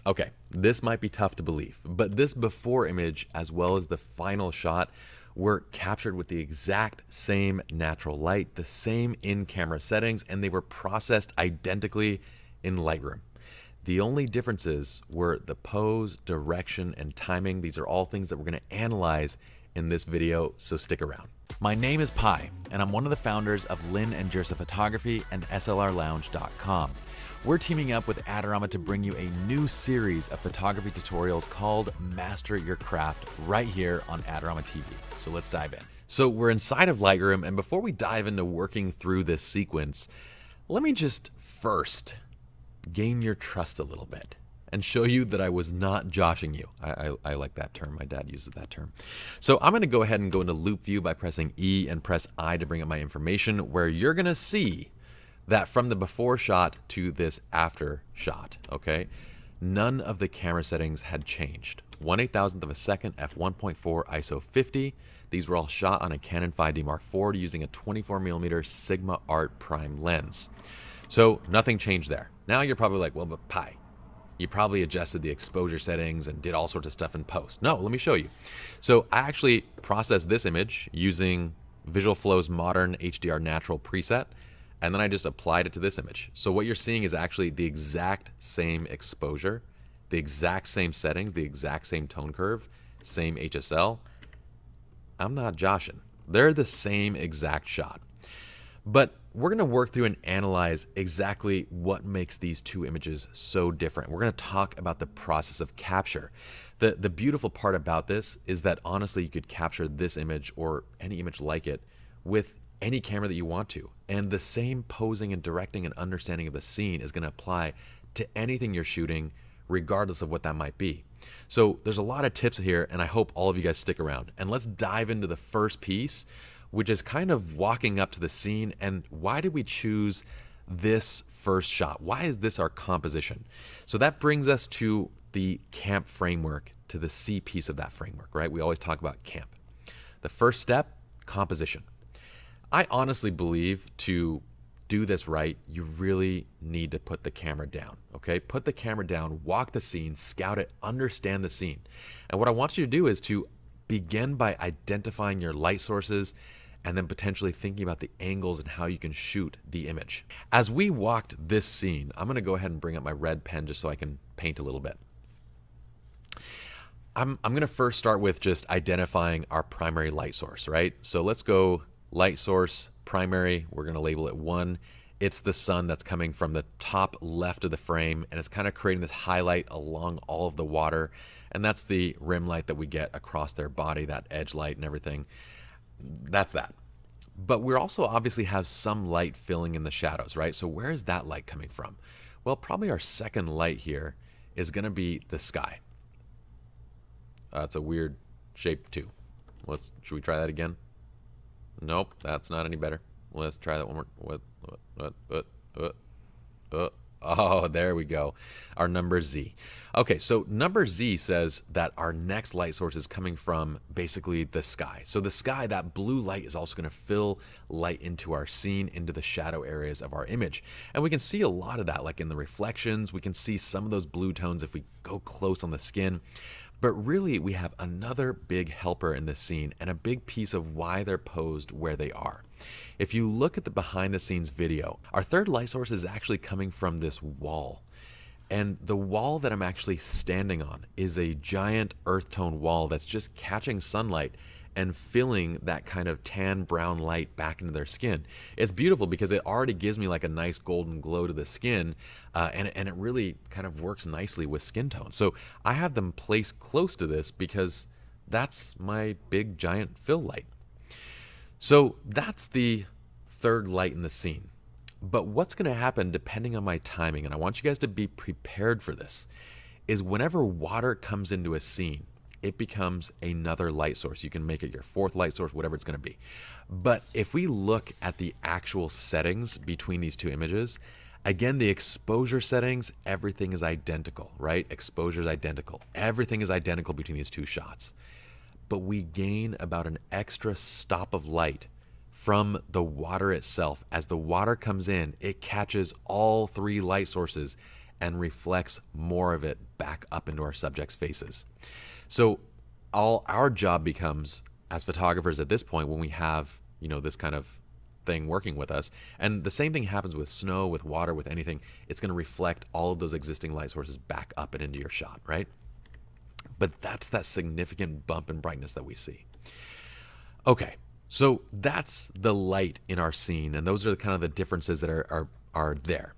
Okay, this might be tough to believe, but this before image as well as the final shot were captured with the exact same natural light, the same in-camera settings, and they were processed identically in Lightroom. The only differences were the pose, direction, and timing. These are all things that we're going to analyze in this video, so stick around. My name is Pi, and I'm one of the founders of Lynn and Jersa Photography and SLRLounge.com. We're teaming up with Adorama to bring you a new series of photography tutorials called Master Your Craft right here on Adorama TV. So let's dive in. So we're inside of Lightroom, and before we dive into working through this sequence, let me just first gain your trust a little bit and show you that I was not joshing you. I like that term. My dad uses that term. So I'm going to go ahead and go into loop view by pressing E and press I to bring up my information, where you're going to see that from the before shot to this after shot, okay, none of the camera settings had changed. 1/8,000th of a second, f1.4, ISO 50. These were all shot on a Canon 5D Mark IV using a 24mm Sigma Art Prime lens. So nothing changed there. Now you're probably like, well, but Pi, you probably adjusted the exposure settings and did all sorts of stuff in post. No, let me show you. So I actually processed this image using Visual Flow's modern HDR natural preset, and then I just applied it to this image. So what you're seeing is actually the exact same exposure, the exact same settings, the exact same tone curve, same HSL. I'm not joshing. They're the same exact shot. But we're going to work through and analyze exactly what makes these two images so different. We're going to talk about the process of capture. The beautiful part about this is that honestly you could capture this image or any image like it with any camera that you want to. And the same posing and directing and understanding of the scene is going to apply to anything you're shooting, regardless of what that might be. So there's a lot of tips here, and I hope all of you guys stick around. And let's dive into the first piece, which is kind of walking up to the scene. And why did we choose this first shot? Why is this our composition? So that brings us to the camp framework, to the C piece of that framework, right? We always talk about camp. The first step, composition. I honestly believe to do this right, you really need to put the camera down, okay? Put the camera down, walk the scene, scout it, understand the scene. And what I want you to do is to begin by identifying your light sources and then potentially thinking about the angles and how you can shoot the image. As we walked this scene, I'm gonna go ahead and bring up my red pen just so I can paint a little bit. I'm gonna first start with just identifying our primary light source, right? So let's go light source, primary, we're gonna label it 1. It's the sun that's coming from the top left of the frame, and it's kind of creating this highlight along all of the water, and that's the rim light that we get across their body, that edge light and everything. That's that. But we also obviously have some light filling in the shadows, right? So where is that light coming from? Well, probably our second light here is gonna be the sky. It's a weird shape too. Should we try that again? Nope, that's not any better. Let's try that one more. Oh, there we go. Our number Z. Okay, so number Z says that our next light source is coming from basically the sky. So the sky, that blue light, is also going to fill light into our scene, into the shadow areas of our image. And we can see a lot of that, like in the reflections. We can see some of those blue tones if we go close on the skin. But really, we have another big helper in this scene and a big piece of why they're posed where they are. If you look at the behind the scenes video, our third light source is actually coming from this wall. And the wall that I'm actually standing on is a giant earth tone wall that's just catching sunlight and filling that kind of tan brown light back into their skin. It's beautiful because it already gives me like a nice golden glow to the skin, and it really kind of works nicely with skin tone. So I have them placed close to this because that's my big giant fill light. So that's the third light in the scene. But what's gonna happen depending on my timing, and I want you guys to be prepared for this, is whenever water comes into a scene, it becomes another light source. You can make it your fourth light source, whatever it's going to be. But if we look at the actual settings between these two images, again, the exposure settings, everything is identical, right? Exposure is identical. Everything is identical between these two shots. But we gain about an extra stop of light from the water itself. As the water comes in, it catches all three light sources and reflects more of it back up into our subjects' faces. So all our job becomes as photographers at this point, when we have, this kind of thing working with us, and the same thing happens with snow, with water, with anything, it's going to reflect all of those existing light sources back up and into your shot, right? But that's that significant bump in brightness that we see. Okay, so that's the light in our scene, and those are kind of the differences that are there.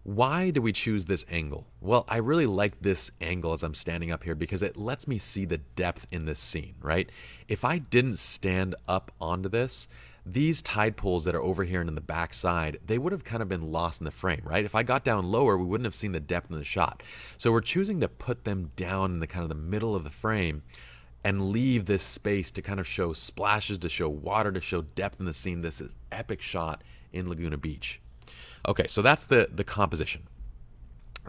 Why do we choose this angle? Well, I really like this angle as I'm standing up here because it lets me see the depth in this scene, right? If I didn't stand up onto this, these tide pools that are over here and in the back side, they would have kind of been lost in the frame, right? If I got down lower, we wouldn't have seen the depth in the shot. So we're choosing to put them down in the kind of the middle of the frame and leave this space to kind of show splashes, to show water, to show depth in the scene. This is epic shot in Laguna Beach. Okay, so that's the composition.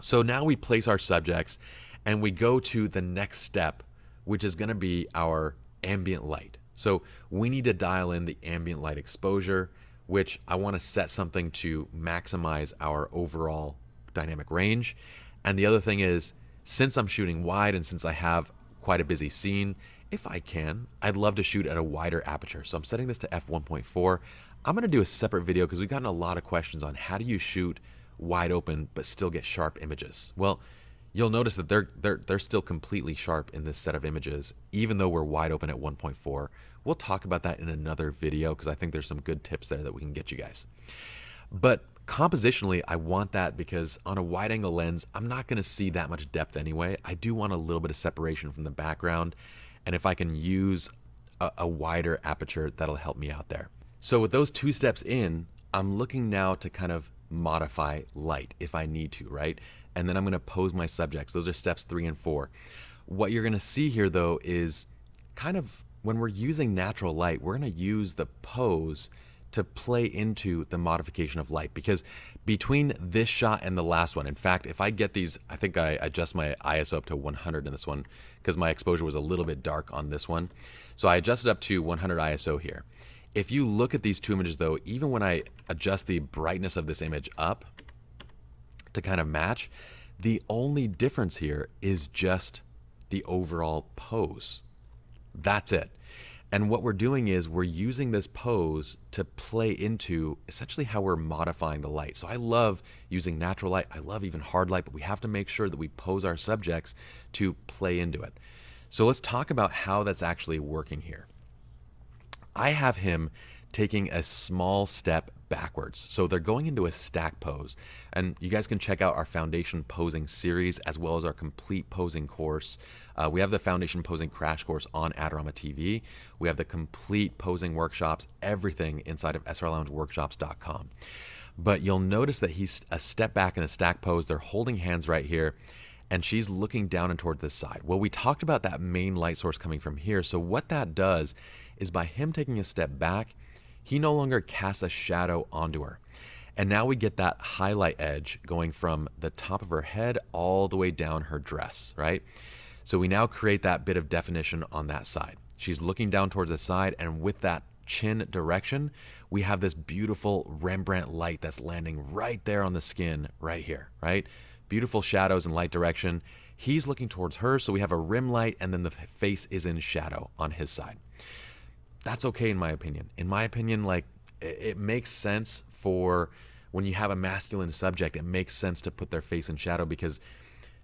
So now we place our subjects and we go to the next step, which is going to be our ambient light. So we need to dial in the ambient light exposure, which I want to set something to maximize our overall dynamic range. And the other thing is, since I'm shooting wide and since I have quite a busy scene, if I can, I'd love to shoot at a wider aperture. So I'm setting this to f1.4. I'm going to do a separate video because we've gotten a lot of questions on how do you shoot wide open but still get sharp images. Well, you'll notice that they're still completely sharp in this set of images, even though we're wide open at 1.4. We'll talk about that in another video because I think there's some good tips there that we can get you guys. But compositionally, I want that because on a wide angle lens, I'm not going to see that much depth anyway. I do want a little bit of separation from the background. And if I can use a wider aperture, that'll help me out there. So with those two steps in, I'm looking now to kind of modify light if I need to, right? And then I'm going to pose my subjects. Those are steps 3 and 4. What you're going to see here though is kind of when we're using natural light, we're going to use the pose to play into the modification of light, because between this shot and the last one, in fact, if I get these, I think I adjust my ISO up to 100 in this one because my exposure was a little bit dark on this one. So I adjusted up to 100 ISO here. If you look at these two images though, even when I adjust the brightness of this image up to kind of match, the only difference here is just the overall pose. That's it. And what we're doing is we're using this pose to play into essentially how we're modifying the light. So I love using natural light. I love even hard light, but we have to make sure that we pose our subjects to play into it. So let's talk about how that's actually working here. I have him taking a small step backwards. So they're going into a stack pose. And you guys can check out our foundation posing series as well as our complete posing course. We have the foundation posing crash course on Adorama TV. We have the complete posing workshops, everything inside of SLRLoungeworkshops.com. But you'll notice that he's a step back in a stack pose. They're holding hands right here, and she's looking down and toward this side. Well, we talked about that main light source coming from here. So what that does is by him taking a step back, he no longer casts a shadow onto her. And now we get that highlight edge going from the top of her head all the way down her dress, right? So we now create that bit of definition on that side. She's looking down towards the side, and with that chin direction, we have this beautiful Rembrandt light that's landing right there on the skin right here, right? Beautiful shadows and light direction. He's looking towards her, so we have a rim light, and then the face is in shadow on his side. That's okay in my opinion. In my opinion, like, it makes sense for when you have a masculine subject, it makes sense to put their face in shadow because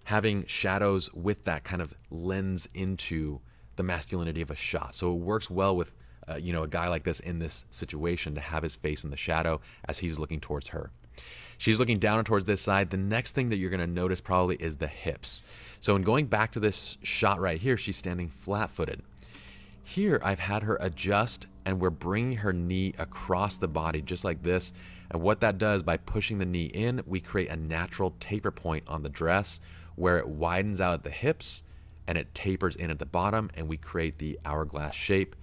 having shadows with that kind of lends into the masculinity of a shot. So it works well with a guy like this in this situation to have his face in the shadow as he's looking towards her. She's looking down towards this side. The next thing that you're going to notice probably is the hips. So in going back to this shot right here, she's standing flat-footed. Here I've had her adjust and we're bringing her knee across the body just like this. And what that does, by pushing the knee in, we create a natural taper point on the dress where it widens out at the hips and it tapers in at the bottom, and we create the hourglass shape,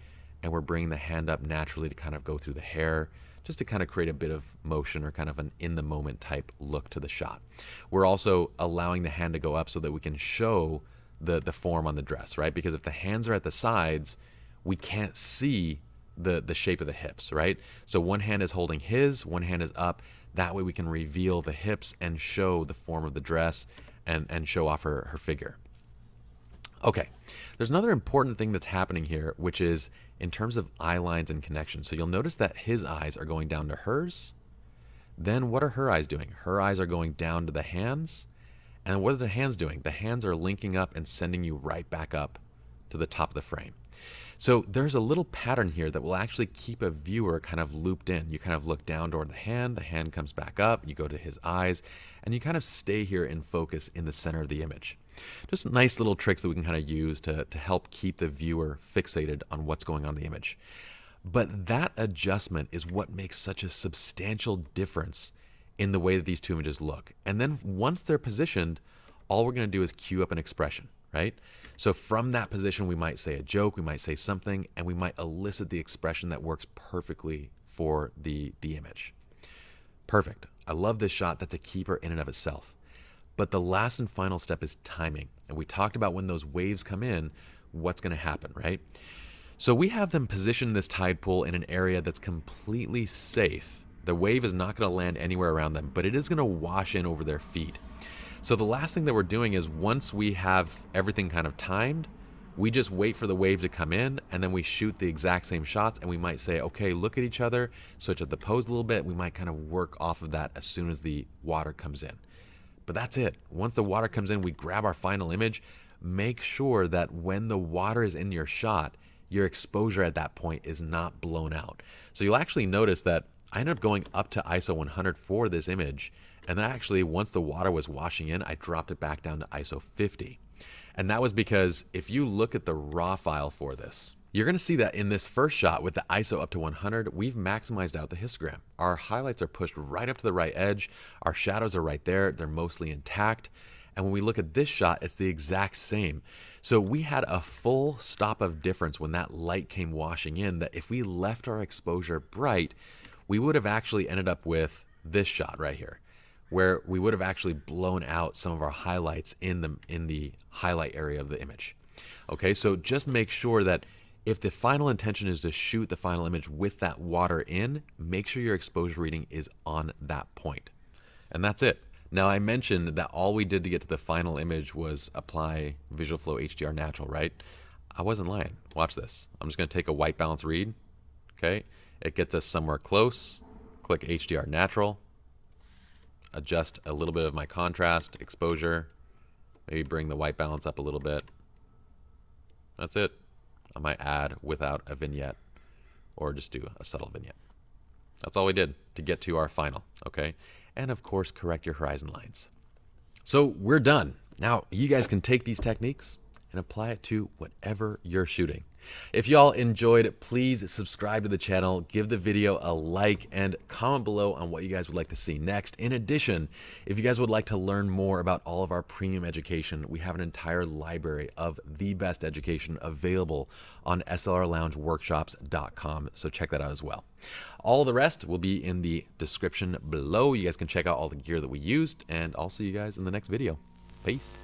and we're bringing the hand up naturally to kind of go through the hair, just to kind of create a bit of motion or kind of an in the moment type look to the shot. We're also allowing the hand to go up so that we can show the form on the dress, right? Because if the hands are at the sides, we can't see the shape of the hips, right? So one hand is holding his, one hand is up. That way we can reveal the hips and show the form of the dress and show off her figure. Okay, there's another important thing that's happening here, which is in terms of eye lines and connections. So you'll notice that his eyes are going down to hers. Then what are her eyes doing? Her eyes are going down to the hands. And what are the hands doing? The hands are linking up and sending you right back up to the top of the frame. So there's a little pattern here that will actually keep a viewer kind of looped in. You kind of look down toward the hand comes back up, you go to his eyes, and you kind of stay here in focus in the center of the image. Just nice little tricks that we can kind of use to help keep the viewer fixated on what's going on in the image. But that adjustment is what makes such a substantial difference in the way that these two images look. And then once they're positioned, all we're going to do is cue up an expression, right? So from that position, we might say a joke, we might say something, and we might elicit the expression that works perfectly for the image. Perfect. I love this shot. That's a keeper in and of itself. But the last and final step is timing. And we talked about when those waves come in, what's going to happen, right? So we have them position this tide pool in an area that's completely safe. The wave is not going to land anywhere around them, but it is going to wash in over their feet. So the last thing that we're doing is once we have everything kind of timed, we just wait for the wave to come in, and then we shoot the exact same shots, and we might say, okay, look at each other, switch up the pose a little bit. We might kind of work off of that as soon as the water comes in. But that's it. Once the water comes in, we grab our final image. Make sure that when the water is in your shot, your exposure at that point is not blown out. So you'll actually notice that I ended up going up to ISO 100 for this image. And then actually, once the water was washing in, I dropped it back down to ISO 50. And that was because if you look at the raw file for this, you're going to see that in this first shot with the ISO up to 100, we've maximized out the histogram. Our highlights are pushed right up to the right edge. Our shadows are right there. They're mostly intact. And when we look at this shot, it's the exact same. So we had a full stop of difference when that light came washing in, that if we left our exposure bright, we would have actually ended up with this shot right here, where we would have actually blown out some of our highlights in the highlight area of the image. Okay, so just make sure that if the final intention is to shoot the final image with that water in, make sure your exposure reading is on that point. And that's it. Now I mentioned that all we did to get to the final image was apply Visual Flow HDR Natural, right? I wasn't lying. Watch this. I'm just going to take a white balance read. Okay, it gets us somewhere close. Click HDR Natural. Adjust a little bit of my contrast, exposure, maybe bring the white balance up a little bit. That's it. I might add without a vignette or just do a subtle vignette. That's all we did to get to our final, okay? And of course, correct your horizon lines. So we're done. Now you guys can take these techniques and apply it to whatever you're shooting. If y'all enjoyed, please subscribe to the channel, give the video a like, and comment below on what you guys would like to see next. In addition, if you guys would like to learn more about all of our premium education, we have an entire library of the best education available on slrloungeworkshops.com, so check that out as well. All the rest will be in the description below. You guys can check out all the gear that we used, and I'll see you guys in the next video. Peace.